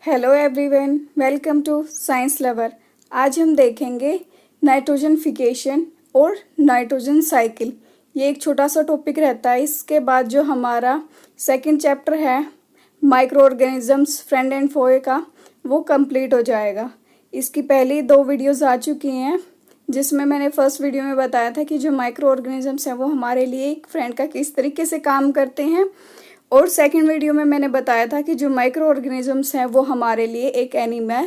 Hello everyone, welcome to science lover. आज हम देखेंगे नाइट्रोजनफिकेशन और नाइट्रोजन साइकिल। ये एक छोटा सा टॉपिक रहता है। इसके बाद जो हमारा सेकंड चैप्टर है माइक्रो ऑर्गेनिजम्स फ्रेंड एंड फोए का, वो कंप्लीट हो जाएगा। इसकी पहली 2 वीडियोस आ चुकी हैं, जिसमें मैंने फर्स्ट वीडियो में बताया था कि जो माइक्रो ऑर्गेनिजम्स हैं वो हमारे लिए एक फ्रेंड का किस तरीके से काम करते हैं, और सेकंड वीडियो में मैंने बताया था कि जो माइक्रो ऑर्गेनिजम्स हैं वो हमारे लिए एक एनीमा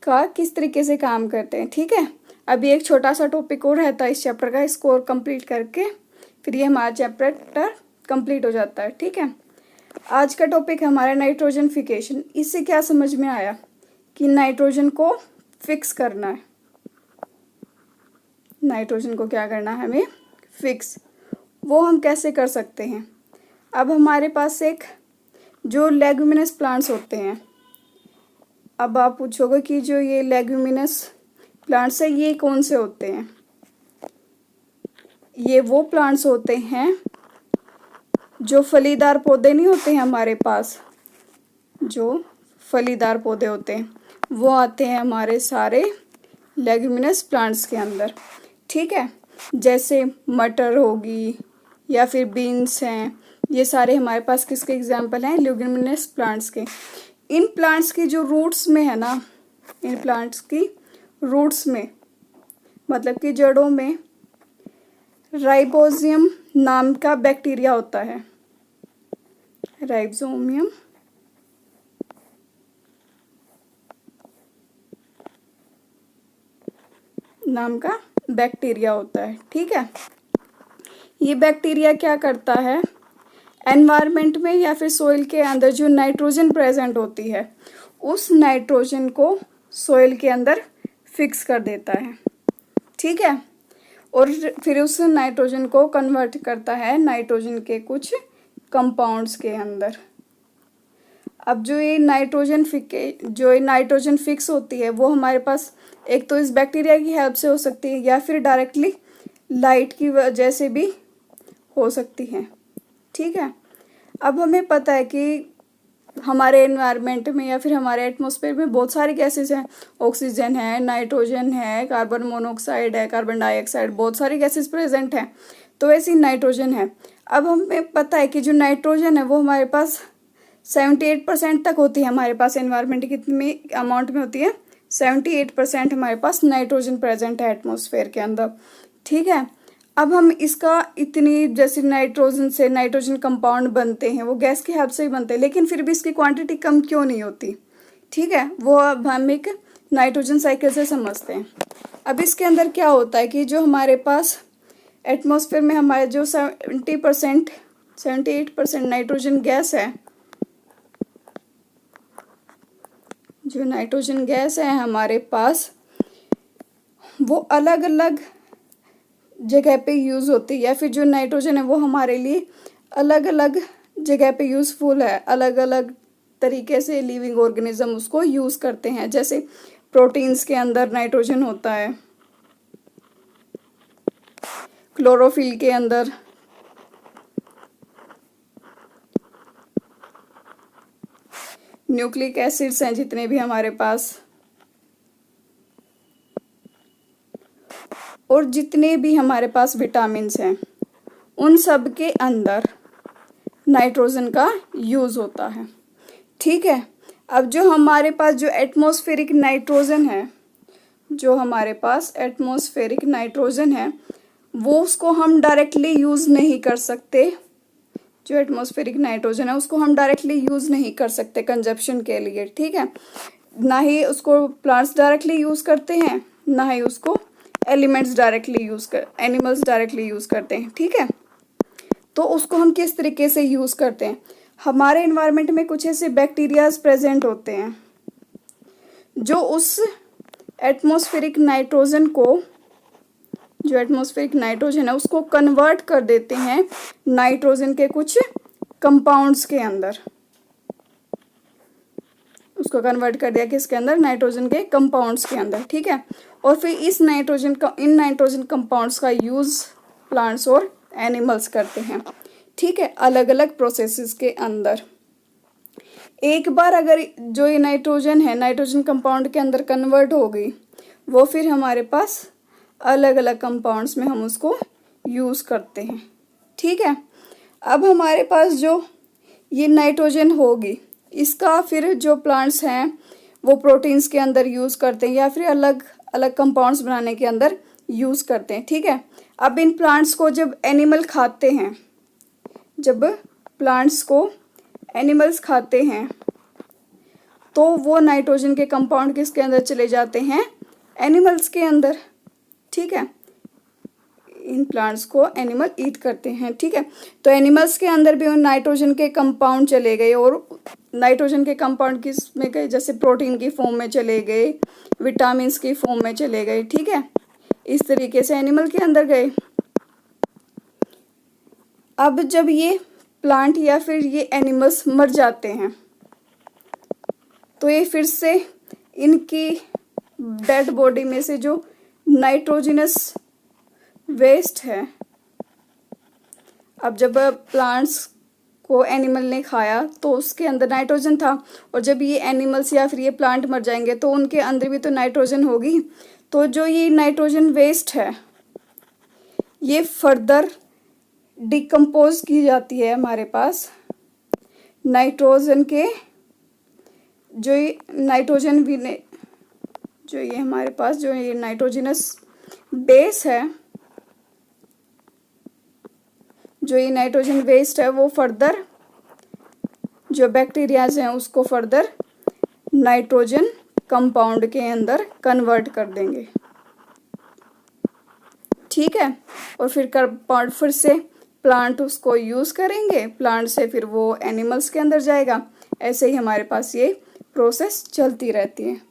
का किस तरीके से काम करते हैं। ठीक है, अभी एक छोटा सा टॉपिक और रहता है इस चैप्टर का, इसको और कंप्लीट करके फिर ये हमारा चैप्टर कंप्लीट हो जाता है। ठीक है, आज का टॉपिक है हमारा नाइट्रोजनफिकेशन। इससे क्या समझ में आया कि नाइट्रोजन को फिक्स करना है। नाइट्रोजन को क्या करना है हमें? फिक्स। वो हम कैसे कर सकते हैं? अब हमारे पास एक जो लेग्यूमिनस प्लांट्स होते हैं, अब आप पूछोगे कि जो ये लेग्यूमिनस प्लांट्स है ये कौन से होते हैं? ये वो प्लांट्स होते हैं जो फलीदार पौधे नहीं होते हैं हमारे पास, जो फलीदार पौधे होते हैं वो आते हैं हमारे सारे लेग्यूमिनस प्लांट्स के अंदर। ठीक है, जैसे मटर होगी या फिर बीन्स हैं, ये सारे हमारे पास किसके एग्जाम्पल हैं? लेग्यूमिनस प्लांट्स के। इन प्लांट्स की जो रूट्स में है ना, इन प्लांट्स की रूट्स में मतलब कि जड़ों में राइबोजियम नाम का बैक्टीरिया होता है। राइबोसोमियम नाम का बैक्टीरिया होता है। ठीक है, ये बैक्टीरिया क्या करता है? एनवायरनमेंट में या फिर सोइल के अंदर जो नाइट्रोजन प्रेजेंट होती है उस नाइट्रोजन को सोइल के अंदर फिक्स कर देता है। ठीक है, और फिर उस नाइट्रोजन को कन्वर्ट करता है नाइट्रोजन के कुछ कंपाउंड्स के अंदर। अब जो ये नाइट्रोजन फिक्स होती है वो हमारे पास एक तो इस बैक्टीरिया की हेल्प से हो सकती है या फिर डायरेक्टली लाइट की वजह से भी हो सकती है। ठीक है, अब हमें पता है कि हमारे एनवायरनमेंट में या फिर हमारे एटमॉस्फेयर में बहुत सारी गैसेस हैं। ऑक्सीजन है, नाइट्रोजन है, कार्बन मोनोऑक्साइड है, कार्बन डाइऑक्साइड, बहुत सारी गैसेस प्रेजेंट हैं। तो ऐसी नाइट्रोजन है। अब हमें पता है कि जो नाइट्रोजन है वो हमारे पास 78% तक होती है। हमारे पास एनवायरनमेंट कितनी अमाउंट में होती है? 78% हमारे पास नाइट्रोजन प्रेजेंट है एटमॉस्फेयर के अंदर। ठीक है, अब हम इसका इतनी जैसे नाइट्रोजन से नाइट्रोजन कंपाउंड बनते हैं, वो गैस की हेल्प से ही बनते हैं, लेकिन फिर भी इसकी क्वांटिटी कम क्यों नहीं होती? ठीक है, वो अब हम एक नाइट्रोजन साइकिल से समझते हैं। अब इसके अंदर क्या होता है कि जो हमारे पास एटमॉस्फेयर में हमारे जो 78% नाइट्रोजन गैस है, जो नाइट्रोजन गैस है हमारे पास, वो अलग अलग जगह पे यूज़ होती है, या फिर जो नाइट्रोजन है वो हमारे लिए अलग अलग जगह पे यूज़फुल है। अलग अलग तरीके से लिविंग ऑर्गेनिज्म उसको यूज़ करते हैं। जैसे प्रोटीन्स के अंदर नाइट्रोजन होता है, क्लोरोफिल के अंदर, न्यूक्लिक एसिड्स हैं जितने भी हमारे पास, और जितने भी हमारे पास विटामिन्स हैं उन सब के अंदर नाइट्रोजन का यूज़ होता है। ठीक है, अब जो हमारे पास जो एटमॉस्फेरिक नाइट्रोजन है, जो हमारे पास एटमॉस्फेरिक नाइट्रोजन है वो उसको हम डायरेक्टली यूज़ नहीं कर सकते। जो एटमॉस्फेरिक नाइट्रोजन है उसको हम डायरेक्टली यूज़ नहीं कर सकते कंजप्शन के लिए। ठीक है, ना ही उसको प्लांट्स डायरेक्टली यूज़ करते हैं, ना ही उसको एनिमल्स डायरेक्टली यूज़ करते हैं। ठीक है, तो उसको हम किस तरीके से यूज़ करते हैं? हमारे एनवायरनमेंट में कुछ ऐसे बैक्टीरियाज प्रेजेंट होते हैं जो उस एटमॉस्फेरिक नाइट्रोजन को, जो एटमॉस्फेरिक नाइट्रोजन है उसको कन्वर्ट कर देते हैं नाइट्रोजन के कुछ कंपाउंड्स के अंदर। उसको कन्वर्ट कर दिया किसके अंदर? नाइट्रोजन के कंपाउंड्स के अंदर। ठीक है, और फिर इन नाइट्रोजन कंपाउंड्स का यूज़ प्लांट्स और एनिमल्स करते हैं। ठीक है, अलग अलग प्रोसेसेस के अंदर। एक बार अगर जो ये नाइट्रोजन है नाइट्रोजन कंपाउंड के अंदर कन्वर्ट हो गई, वो फिर हमारे पास अलग अलग कंपाउंड्स में हम उसको यूज़ करते हैं। ठीक है, अब हमारे पास जो ये नाइट्रोजन होगी, इसका फिर जो प्लांट्स हैं वो प्रोटीन्स के अंदर यूज़ करते हैं या फिर अलग अलग कंपाउंड्स बनाने के अंदर यूज़ करते हैं। ठीक है, अब इन प्लांट्स को जब एनिमल खाते हैं, जब प्लांट्स को एनिमल्स खाते हैं तो वो नाइट्रोजन के कंपाउंड किसके अंदर चले जाते हैं? एनिमल्स के अंदर। ठीक है, इन प्लांट्स को एनिमल ईट करते हैं। ठीक है, तो एनिमल्स के अंदर भी नाइट्रोजन के कंपाउंड चले गए, और नाइट्रोजन के कंपाउंड किस में गए? जैसे प्रोटीन की फॉर्म में चले गए, विटामिन्स की फॉर्म में चले गए। ठीक है, इस तरीके से एनिमल के अंदर गए। अब जब ये प्लांट या फिर ये एनिमल्स मर जाते हैं तो ये फिर से इनकी डेड बॉडी में से जो नाइट्रोजनस वेस्ट है, अब जब प्लांट्स को एनिमल ने खाया तो उसके अंदर नाइट्रोजन था, और जब ये एनिमल्स या फिर ये प्लांट मर जाएंगे तो उनके अंदर भी तो नाइट्रोजन होगी। तो जो ये नाइट्रोजन वेस्ट है ये फर्दर डिकम्पोज की जाती है हमारे पास नाइट्रोजन के जो ये नाइट्रोजन भी ने जो ये हमारे पास जो ये नाइट्रोजनस बेस है, जो ये नाइट्रोजन वेस्ट है वो फर्दर जो बैक्टीरियाज हैं उसको फर्दर नाइट्रोजन कंपाउंड के अंदर कन्वर्ट कर देंगे। ठीक है, और फिर कंपाउंड फिर से प्लांट उसको यूज़ करेंगे, प्लांट से फिर वो एनिमल्स के अंदर जाएगा। ऐसे ही हमारे पास ये प्रोसेस चलती रहती है।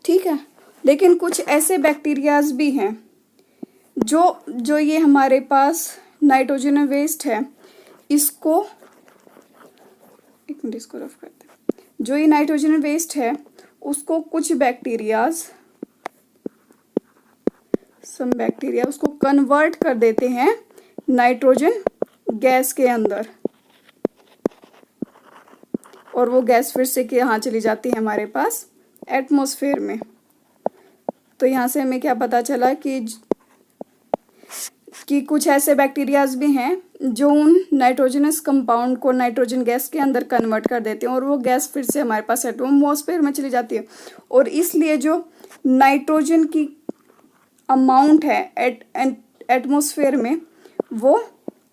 ठीक है, लेकिन कुछ ऐसे बैक्टीरियाज भी हैं जो ये हमारे पास नाइट्रोजन वेस्ट है इसको एक मिनट इसको रफ करते हैं। जो ये नाइट्रोजन वेस्ट है उसको कुछ बैक्टीरियाज सम बैक्टीरिया उसको कन्वर्ट कर देते हैं नाइट्रोजन गैस के अंदर, और वो गैस फिर से यहाँ चली जाती है हमारे पास एटमॉस्फेयर में। तो यहाँ से हमें क्या पता चला कि कुछ ऐसे बैक्टीरियाज भी हैं जो उन नाइट्रोजनस कंपाउंड को नाइट्रोजन गैस के अंदर कन्वर्ट कर देते हैं, और वो गैस फिर से हमारे पास एटमॉस्फेयर में चली जाती है। और इसलिए जो नाइट्रोजन की अमाउंट है एटमॉस्फेयर में वो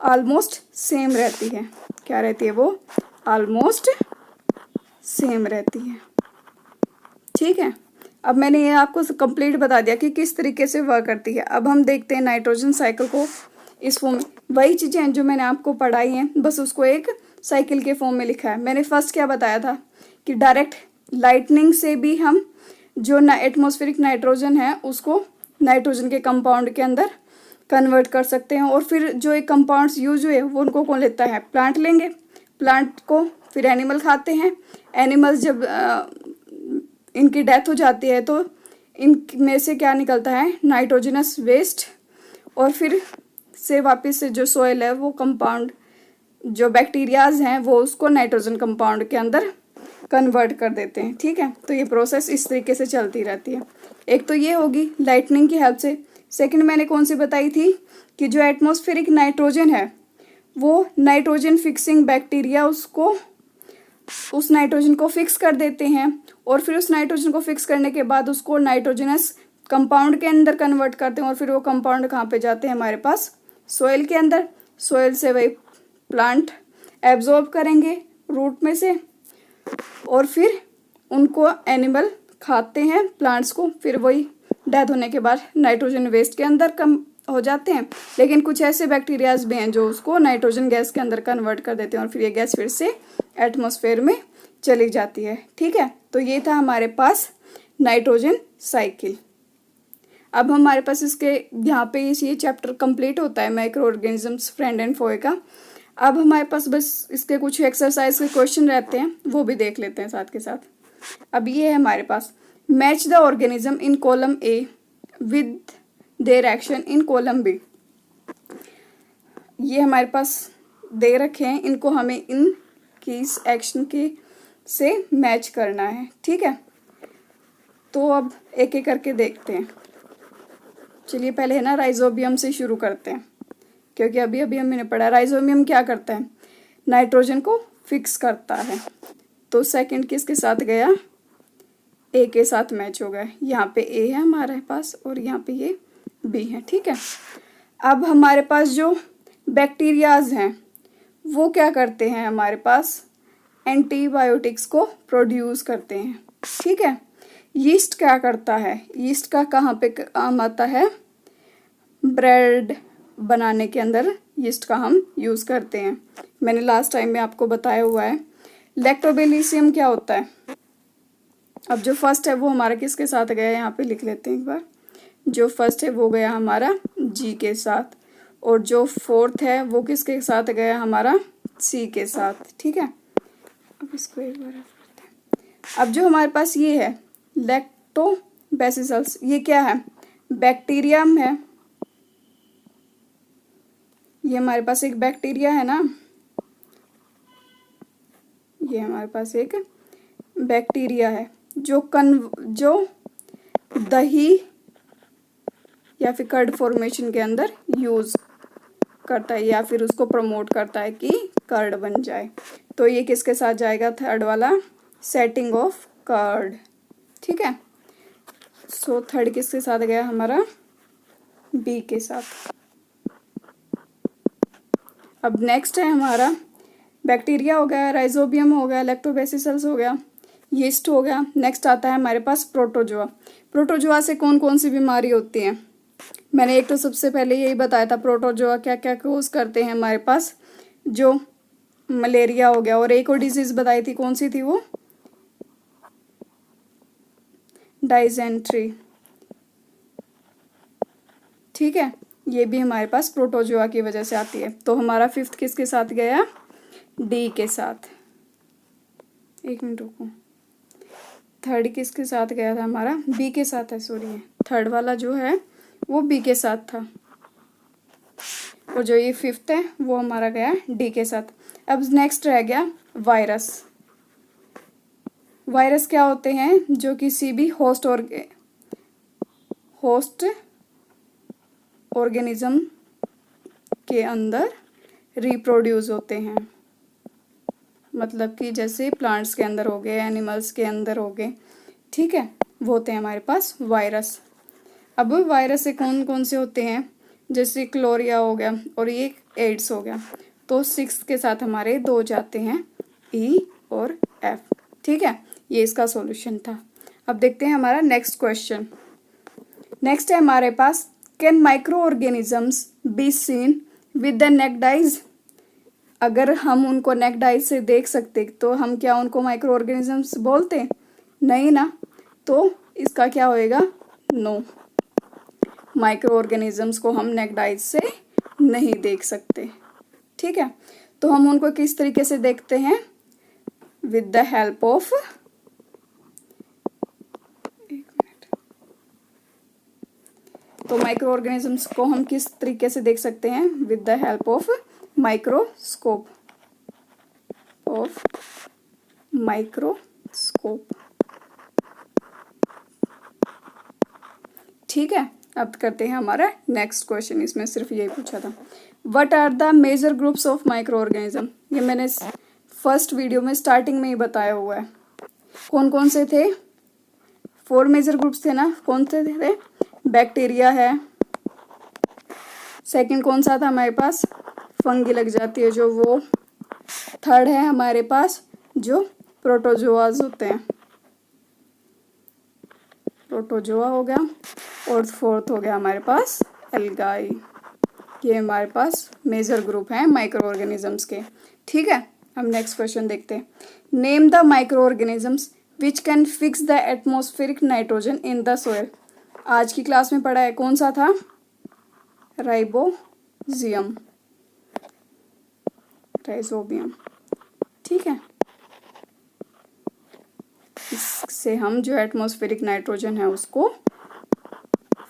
ऑलमोस्ट सेम रहती है। क्या रहती है? वो ऑलमोस्ट सेम रहती है। ठीक है, अब मैंने ये आपको कंप्लीट बता दिया कि किस तरीके से वर्क करती है। अब हम देखते हैं नाइट्रोजन साइकिल को इस फॉर्म में। वही चीज़ें हैं जो मैंने आपको पढ़ाई हैं, बस उसको एक साइकिल के फॉर्म में लिखा है। मैंने फर्स्ट क्या बताया था कि डायरेक्ट लाइटनिंग से भी हम जो एटमॉस्फेरिक नाइट्रोजन है उसको नाइट्रोजन के कंपाउंड के अंदर कन्वर्ट कर सकते हैं, और फिर जो एक कंपाउंड्स यूज हुए वो उनको कौन लेता है? प्लांट लेंगे। प्लांट को फिर एनिमल खाते हैं। एनिमल्स जब इनकी डेथ हो जाती है तो इनमें से क्या निकलता है? नाइट्रोजनस वेस्ट, और फिर से वापस से जो सोइल है वो कंपाउंड जो बैक्टीरियाज हैं वो उसको नाइट्रोजन कंपाउंड के अंदर कन्वर्ट कर देते हैं। ठीक है, तो ये प्रोसेस इस तरीके से चलती रहती है। एक तो ये होगी लाइटनिंग की हेल्प से। सेकंड मैंने कौन सी बताई थी कि जो एटमॉस्फेरिक नाइट्रोजन है वो नाइट्रोजन फिक्सिंग बैक्टीरिया उसको उस नाइट्रोजन को फिक्स कर देते हैं, और फिर उस नाइट्रोजन को फिक्स करने के बाद उसको नाइट्रोजनस कंपाउंड के अंदर कन्वर्ट करते हैं, और फिर वो कंपाउंड कहाँ पे जाते हैं? हमारे पास सोइल के अंदर। सोइल से वही प्लांट एब्जॉर्ब करेंगे रूट में से, और फिर उनको एनिमल खाते हैं प्लांट्स को, फिर वही डेथ होने के बाद नाइट्रोजन वेस्ट के अंदर कम हो जाते हैं। लेकिन कुछ ऐसे बैक्टीरियाज भी हैं जो उसको नाइट्रोजन गैस के अंदर कन्वर्ट कर देते हैं, और फिर ये गैस फिर से एटमॉस्फेयर में चली जाती है। ठीक है, तो ये था हमारे पास नाइट्रोजन साइकिल। अब हमारे पास इसके यहाँ पे ये चैप्टर कंप्लीट होता है माइक्रो ऑर्गेनिजम्स फ्रेंड एंड फोए का। अब हमारे पास बस इसके कुछ एक्सरसाइज के क्वेश्चन रहते हैं, वो भी देख लेते हैं साथ के साथ। अब ये है हमारे पास match the organism in column A with their action in column B. ये हमारे पास दे रखे हैं, इनको हमें इनकी इस एक्शन के से मैच करना है। ठीक है, तो अब एक एक करके देखते हैं। चलिए पहले है ना राइजोबियम से शुरू करते हैं, क्योंकि अभी अभी हमने पढ़ा राइजोबियम क्या करता है, नाइट्रोजन को फिक्स करता है। तो सेकंड किसके साथ गया, ए के साथ मैच हो गया। यहाँ पे ए है हमारे पास और यहाँ पे ये बी है। ठीक है, अब हमारे पास जो बैक्टीरियाज हैं वो क्या करते हैं, हमारे पास एंटीबायोटिक्स को प्रोड्यूस करते हैं। ठीक है, यीस्ट क्या करता है, यीस्ट का कहाँ पे काम आता है, ब्रेड बनाने के अंदर यीस्ट का हम यूज़ करते हैं। मैंने लास्ट टाइम में आपको बताया हुआ है। लैक्टोबैसिलम क्या होता है, अब जो फर्स्ट है वो हमारा किसके साथ गया, यहाँ पे लिख लेते हैं एक बार। जो फर्स्ट है वो गया हमारा जी के साथ, और जो फोर्थ है वो किसके साथ गया, हमारा सी के साथ। ठीक है, अब इसको एक बार करते हैं। अब जो हमारे पास ये है लैक्टोबैसिलस, ये क्या है, बैक्टीरियम है। ये हमारे पास एक बैक्टीरिया है ना, ये हमारे पास एक बैक्टीरिया है जो दही या फिर कर्ड फॉर्मेशन के अंदर यूज़ करता है, या फिर उसको प्रमोट करता है कि कर्ड बन जाए। तो ये किसके साथ जाएगा, थर्ड वाला, सेटिंग ऑफ कर्ड। ठीक है, सो थर्ड किसके साथ गया, हमारा बी के साथ। अब नेक्स्ट है हमारा बैक्टीरिया हो गया, राइजोबियम हो गया, लैक्टोबैसिलस हो गया, यीस्ट हो गया। नेक्स्ट आता है हमारे पास प्रोटोजोआ। प्रोटोजोआ से कौन कौन सी बीमारी होती है, मैंने एक तो सबसे पहले यही बताया था, प्रोटोजोआ क्या क्या कोज करते हैं हमारे पास, जो मलेरिया हो गया, और एक और डिजीज बताई थी, कौन सी थी वो, डाइजेंट्री। ठीक है, ये भी हमारे पास प्रोटोजोआ की वजह से आती है। तो हमारा फिफ्थ किसके साथ गया, डी के साथ। एक मिनट रुको, थर्ड किसके साथ गया था, हमारा बी के साथ है, सॉरी थर्ड वाला जो है वो बी के साथ था, और जो ये फिफ्थ है वो हमारा गया डी के साथ। अब नेक्स्ट रह गया वायरस। वायरस क्या होते हैं, जो किसी भी होस्ट ऑर्गेनिज्म के अंदर रिप्रोड्यूस होते हैं, मतलब कि जैसे प्लांट्स के अंदर हो गए, एनिमल्स के अंदर हो गए। ठीक है, वो होते हैं हमारे पास वायरस। अब वायरस से कौन कौन से होते हैं, जैसे क्लोरिया हो गया और ये एड्स हो गया। तो 6 के साथ हमारे 2 जाते हैं, ई और एफ। ठीक है, ये इसका सॉल्यूशन था। अब देखते हैं हमारा नेक्स्ट क्वेश्चन। नेक्स्ट है हमारे पास, can microorganisms be seen with the naked eyes. अगर हम उनको नेक्ड आइज से देख सकते तो हम क्या उनको माइक्रो ऑर्गेनिजम्स बोलते, नहीं ना। तो इसका क्या होएगा, नो, माइक्रो ऑर्गेनिजम्स को हम नेक्ड आइज से नहीं देख सकते। ठीक है, तो हम उनको किस तरीके से देखते हैं, विद द हेल्प ऑफ, तो माइक्रो ऑर्गेनिजम्स को हम किस तरीके से देख सकते हैं, with the help of microscope, ठीक है, अब करते हैं हमारा नेक्स्ट क्वेश्चन। इसमें सिर्फ यही पूछा था, what are the major groups of microorganism. ये मैंने फर्स्ट वीडियो में स्टार्टिंग में ही बताया हुआ है। कौन कौन से थे, 4 मेजर ग्रुप्स थे ना, कौन से थे, बैक्टीरिया है, सेकंड कौन सा था हमारे पास, फंगी लग जाती है जो वो, थर्ड है हमारे पास जो प्रोटोजोआज होते हैं, प्रोटोजोआ हो गया, और फोर्थ हो गया हमारे पास एल्गाई। ये हमारे पास मेजर ग्रुप हैं माइक्रो ऑर्गेनिजम्स के। ठीक है, हम नेक्स्ट क्वेश्चन देखते हैं। Name the micro organisms which can fix the atmospheric nitrogen in the soil. आज की क्लास में पढ़ा है, कौन सा था, राइजोबियम। ठीक है, इससे हम जो एटमॉस्फेरिक नाइट्रोजन है उसको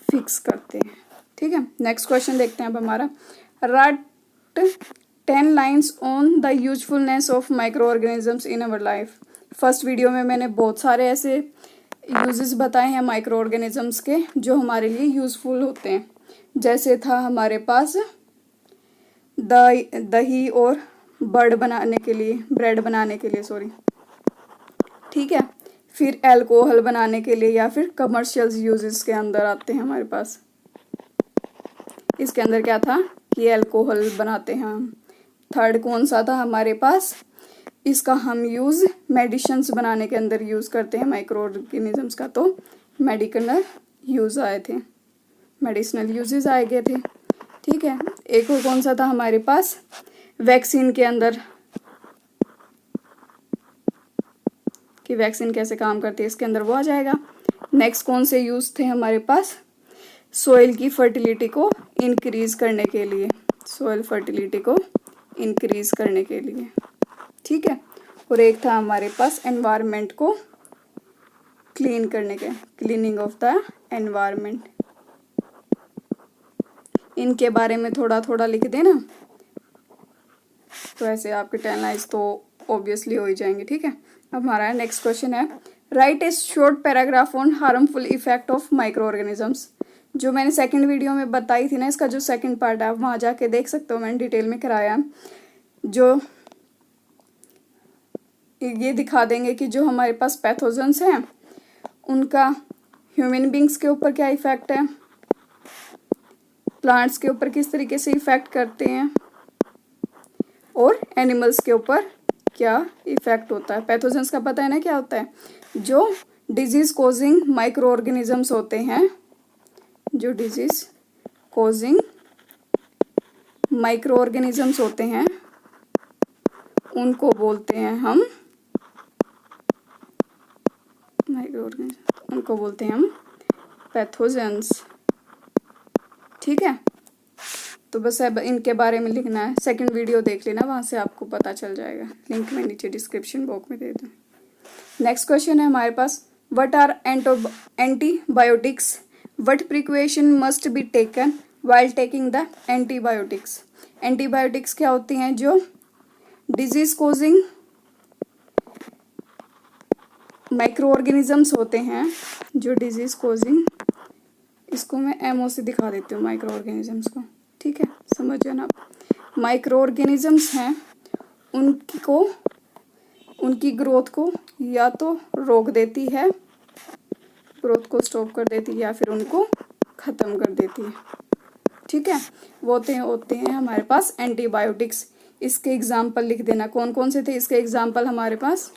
फिक्स करते हैं। ठीक है, नेक्स्ट क्वेश्चन देखते हैं अब हमारा, right 10 lines on the usefulness of micro organisms in our life. First video में मैंने बहुत सारे ऐसे यूजेस बताए हैं माइक्रो ऑर्गेनिजम्स के जो हमारे लिए यूज़फुल होते हैं। जैसे था हमारे पास दही और ब्रेड बनाने के लिए सॉरी, ठीक है। फिर अल्कोहल बनाने के लिए या फिर कमर्शियल यूजेस के अंदर आते हैं हमारे पास। इसके अंदर क्या था कि अल्कोहल बनाते हैं हम। थर्ड कौन सा था हमारे पास, इसका हम यूज़ मेडिसिन्स बनाने के अंदर यूज़ करते हैं माइक्रो ऑर्गेनिजम्स का, तो मेडिकल यूज़ आए थे, मेडिसिनल यूजेस आए गए थे, ठीक है। एक और कौन सा था हमारे पास, वैक्सीन के अंदर, कि वैक्सीन कैसे काम करती है, इसके अंदर वो आ जाएगा। नेक्स्ट कौन से यूज़ थे हमारे पास, सोइल की फर्टिलिटी को इंक्रीज करने के लिए, सोइल फर्टिलिटी को इंक्रीज करने के लिए, ठीक है। और एक था हमारे पास एनवायरनमेंट को क्लीन करने के, क्लीनिंग ऑफ द एनवायरनमेंट। इनके बारे में थोड़ा थोड़ा लिख देना, तो ऐसे आपके 10 लाइन्स तो ऑब्वियसली हो ही जाएंगे, ठीक है। अब हमारा नेक्स्ट क्वेश्चन है, right A short paragraph on harmful effect of micro organisms. जो मैंने सेकंड वीडियो में बताई थी ना, इसका जो सेकंड पार्ट है आप वहाँ जाके देख सकते हो, मैंने डिटेल में कराया। जो ये दिखा देंगे कि जो हमारे पास पैथोजेंस हैं उनका ह्यूमन बींग्स के ऊपर क्या इफेक्ट है, प्लांट्स के ऊपर किस तरीके से इफेक्ट करते हैं, और एनिमल्स के ऊपर क्या इफेक्ट होता है। पैथोजेंस का पता है ना क्या होता है, जो डिजीज कोजिंग माइक्रो ऑर्गेनिजम्स होते हैं, जो डिजीज कोजिंग माइक्रो ऑर्गेनिजम्स होते हैं उनको बोलते हैं हम उनको बोलते हैं हम पैथोजेंस, ठीक है। तो बस अब इनके बारे में लिखना है, सेकंड वीडियो देख लेना, वहाँ से आपको पता चल जाएगा, लिंक मैं नीचे डिस्क्रिप्शन बॉक्स में दे दूँ। नेक्स्ट क्वेश्चन है हमारे पास, what are antibiotics, what precaution must be taken while taking the antibiotics. Antibiotics क्या होती हैं, जो डिजीज कोजिंग माइक्रो ऑर्गेनिजम्स होते हैं, जो डिजीज कोजिंग, इसको मैं एमओ से दिखा देती हूँ माइक्रो ऑर्गेनिजम्स को, ठीक है, समझ जाना। माइक्रो ऑर्गेनिजम्स हैं उनको, उनकी ग्रोथ को या तो रोक देती है, ग्रोथ को स्टॉप कर देती है, या फिर उनको ख़त्म कर देती है, ठीक है। वो होते हैं हमारे पास एंटीबायोटिक्स। इसके एग्जाम्पल लिख देना, कौन कौन से थे इसके एग्जाम्पल हमारे पास,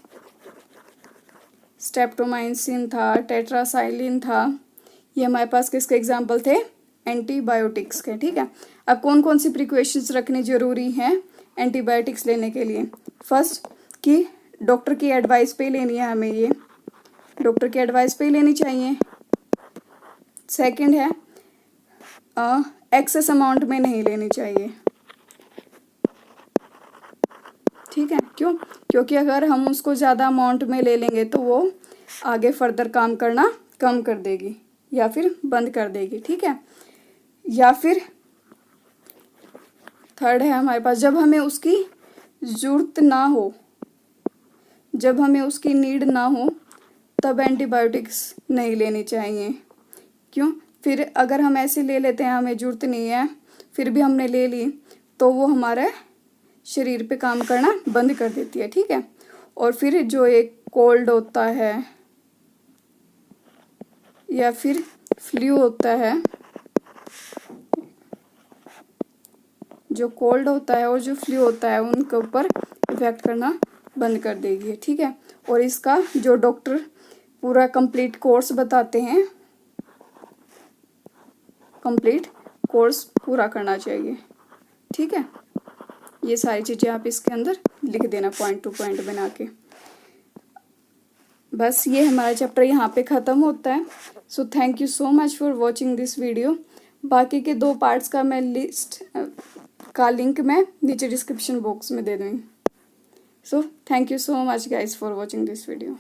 स्ट्रेप्टोमाइसिन था, टेट्रासाइलिन था, ये हमारे पास किसके एग्जाम्पल थे, एंटीबायोटिक्स के, ठीक है। अब कौन कौन सी प्रिकॉशंस रखनी जरूरी हैं एंटीबायोटिक्स लेने के लिए। फर्स्ट कि डॉक्टर की एडवाइस पे लेनी है हमें, ये डॉक्टर की एडवाइस पे लेनी चाहिए। सेकंड है एक्सेस अमाउंट में नहीं लेनी चाहिए, ठीक है। क्यों, क्योंकि अगर हम उसको ज़्यादा अमाउंट में ले लेंगे तो वो आगे फर्दर काम करना कम कर देगी या फिर बंद कर देगी, ठीक है। या फिर थर्ड है हमारे पास, जब हमें उसकी ज़रूरत ना हो, जब हमें उसकी नीड ना हो तब एंटीबायोटिक्स नहीं लेनी चाहिए। क्यों, फिर अगर हम ऐसे ले लेते हैं, हमें ज़रूरत नहीं है फिर भी हमने ले ली, तो वो हमारे शरीर पे काम करना बंद कर देती है, ठीक है। और फिर जो एक कोल्ड होता है या फिर फ्लू होता है, जो कोल्ड होता है और जो फ्लू होता है उनके ऊपर इफेक्ट करना बंद कर देगी, ठीक है। और इसका जो डॉक्टर पूरा कंप्लीट कोर्स बताते हैं, कंप्लीट कोर्स पूरा करना चाहिए, ठीक है। ये सारी चीज़ें आप इसके अंदर लिख देना पॉइंट टू पॉइंट बना के। बस ये हमारा चैप्टर यहाँ पे ख़त्म होता है। So thank you so much for watching this video. बाकी के 2 पार्ट्स का मैं लिस्ट का लिंक मैं नीचे डिस्क्रिप्शन बॉक्स में दे दूँगी। So thank you so much guys for watching this video.